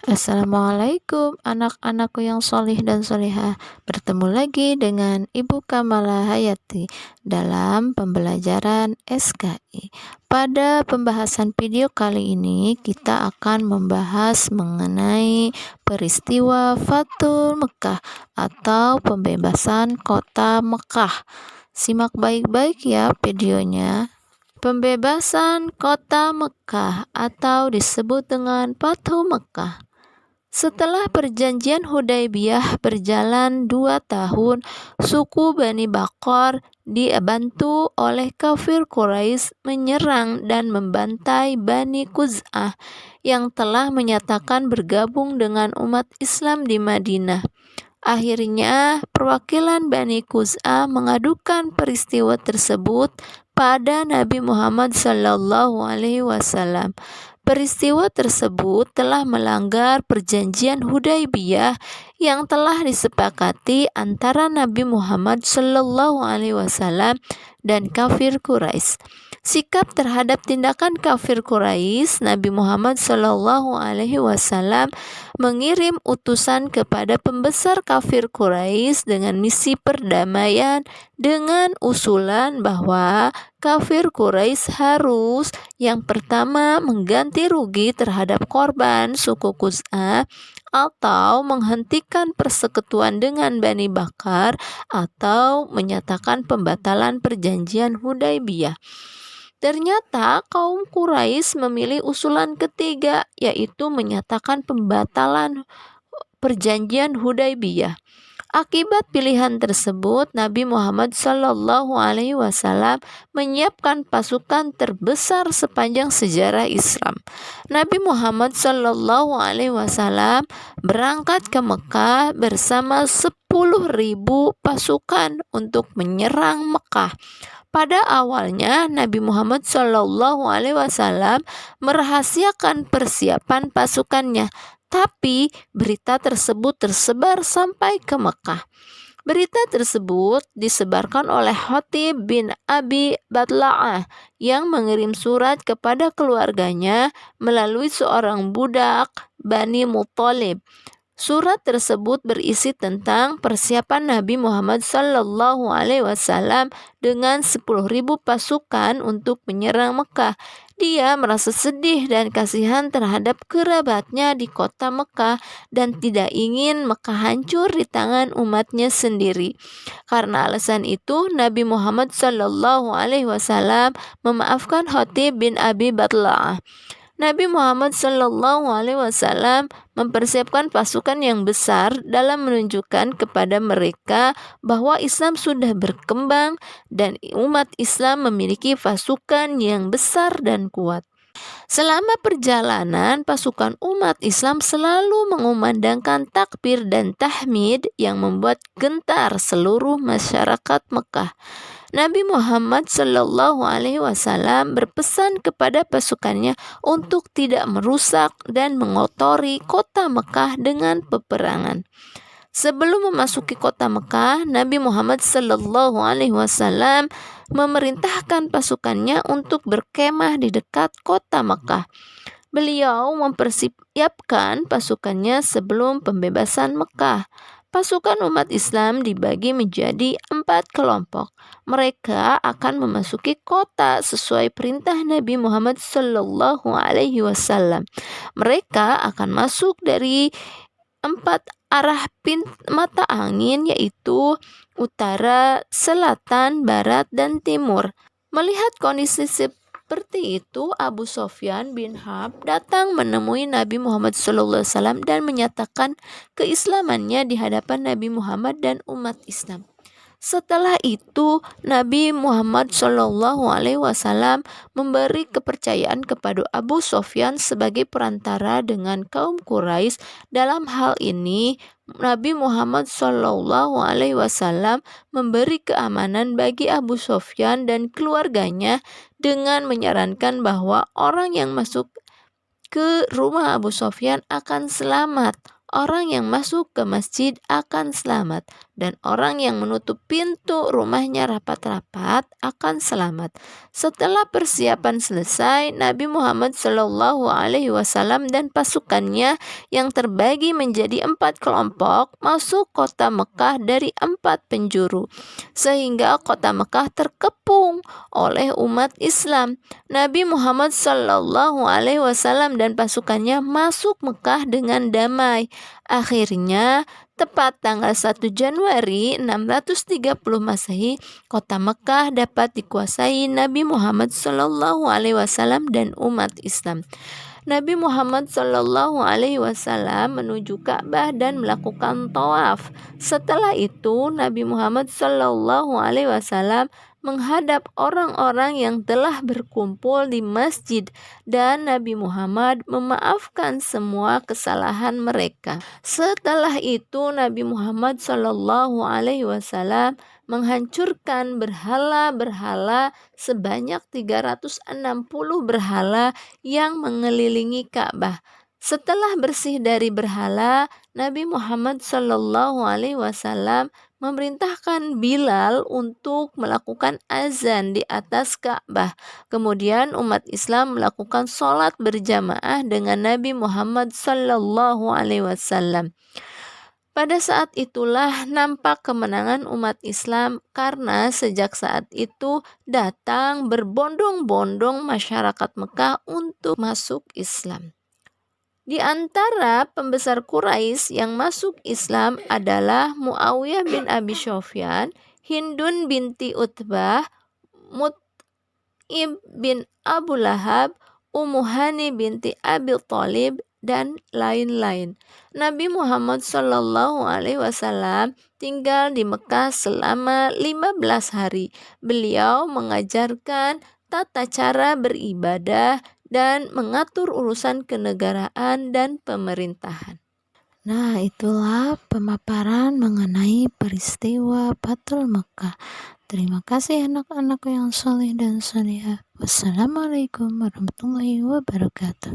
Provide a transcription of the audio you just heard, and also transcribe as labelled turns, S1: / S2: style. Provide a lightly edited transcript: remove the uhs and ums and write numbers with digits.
S1: Assalamualaikum anak-anakku yang solih dan solihah. Bertemu lagi dengan Ibu Kamala Hayati dalam pembelajaran SKI. Pada pembahasan video kali ini kita akan membahas mengenai peristiwa Fathul Mekah atau pembebasan kota Mekah. Simak baik-baik ya videonya. Pembebasan kota Mekah atau disebut dengan Fathu Mekah. Setelah perjanjian Hudaybiyah berjalan 2 tahun, suku Bani Bakor dibantu oleh kafir Quraisy menyerang dan membantai Bani Quz'ah yang telah menyatakan bergabung dengan umat Islam di Madinah. Akhirnya, perwakilan Bani Quz'ah mengadukan peristiwa tersebut pada Nabi Muhammad SAW. Peristiwa tersebut telah melanggar perjanjian Hudaybiyah yang telah disepakati antara Nabi Muhammad SAW dan kafir Quraisy. Sikap terhadap tindakan kafir Quraisy, Nabi Muhammad SAW mengirim utusan kepada pembesar kafir Quraisy dengan misi perdamaian dengan usulan bahwa kafir Quraisy harus yang pertama mengganti rugi terhadap korban suku Quz'ah atau menghentikan persekutuan dengan Bani Bakar atau menyatakan pembatalan perjanjian Hudaybiyah. Ternyata kaum Quraisy memilih usulan ketiga, yaitu menyatakan pembatalan perjanjian Hudaybiyah. Akibat pilihan tersebut, Nabi Muhammad SAW menyiapkan pasukan terbesar sepanjang sejarah Islam. Nabi Muhammad SAW berangkat ke Mekah bersama 10.000 pasukan untuk menyerang Mekah. Pada awalnya, Nabi Muhammad SAW merahasiakan persiapan pasukannya, tapi berita tersebut tersebar sampai ke Mekah. Berita tersebut disebarkan oleh Hatib bin Abi Batla'ah yang mengirim surat kepada keluarganya melalui seorang budak Bani Muthalib. Surat tersebut berisi tentang persiapan Nabi Muhammad SAW dengan 10.000 pasukan untuk menyerang Mekah. Dia merasa sedih dan kasihan terhadap kerabatnya di kota Mekah dan tidak ingin Mekah hancur di tangan umatnya sendiri. Karena alasan itu, Nabi Muhammad SAW memaafkan Hatib bin Abi Batla'ah. Nabi Muhammad SAW mempersiapkan pasukan yang besar dalam menunjukkan kepada mereka bahwa Islam sudah berkembang dan umat Islam memiliki pasukan yang besar dan kuat. Selama perjalanan, pasukan umat Islam selalu mengumandangkan takbir dan tahmid yang membuat gentar seluruh masyarakat Mekah. Nabi Muhammad SAW berpesan kepada pasukannya untuk tidak merusak dan mengotori kota Mekah dengan peperangan. Sebelum memasuki kota Mekah, Nabi Muhammad SAW memerintahkan pasukannya untuk berkemah di dekat kota Mekah. Beliau mempersiapkan pasukannya sebelum pembebasan Mekah. Pasukan umat Islam dibagi menjadi 4 kelompok. Mereka akan memasuki kota sesuai perintah Nabi Muhammad SAW. Mereka akan masuk dari 4 arah mata angin, yaitu utara, selatan, barat, dan timur. Melihat kondisi seperti itu, Abu Sofyan bin Harb datang menemui Nabi Muhammad SAW dan menyatakan keislamannya di hadapan Nabi Muhammad dan umat Islam. Setelah itu, Nabi Muhammad SAW memberi kepercayaan kepada Abu Sofyan sebagai perantara dengan kaum Quraisy. Dalam hal ini, Nabi Muhammad SAW memberi keamanan bagi Abu Sofyan dan keluarganya dengan menyarankan bahwa orang yang masuk ke rumah Abu Sofyan akan selamat. Orang yang masuk ke masjid akan selamat. dan orang yang menutup pintu rumahnya rapat-rapat akan selamat. Setelah persiapan selesai, Nabi Muhammad SAW dan pasukannya yang terbagi menjadi 4 kelompok masuk kota Mekah dari 4 penjuru, sehingga kota Mekah terkepung oleh umat Islam. Nabi Muhammad SAW dan pasukannya masuk Mekah dengan damai. Akhirnya, tepat tanggal 1 Januari 630 Masehi, kota Mekah dapat dikuasai Nabi Muhammad SAW dan umat Islam. Nabi Muhammad SAW menuju Ka'bah dan melakukan tawaf. Setelah itu, Nabi Muhammad SAW menghadap orang-orang yang telah berkumpul di masjid dan Nabi Muhammad memaafkan semua kesalahan mereka. Setelah itu, Nabi Muhammad SAW menghancurkan berhala-berhala sebanyak 360 berhala yang mengelilingi Ka'bah. Setelah bersih dari berhala, Nabi Muhammad SAW memerintahkan Bilal untuk melakukan azan di atas Ka'bah. Kemudian umat Islam melakukan sholat berjamaah dengan Nabi Muhammad SAW. Pada saat itulah nampak kemenangan umat Islam karena sejak saat itu datang berbondong-bondong masyarakat Mekah untuk masuk Islam. Di antara pembesar Quraisy yang masuk Islam adalah Muawiyah bin Abi Sufyan, Hindun binti Utbah, Mut'ib bin Abu Lahab, Ummu Hani binti Abi Thalib, dan lain-lain. Nabi Muhammad SAW tinggal di Mekah selama 15 hari. Beliau mengajarkan tata cara beribadah dan mengatur urusan kenegaraan dan pemerintahan. Nah, itulah pemaparan mengenai peristiwa Fathul Mekah. Terima kasih anak-anakku yang soleh dan solehah. Wassalamualaikum warahmatullahi wabarakatuh.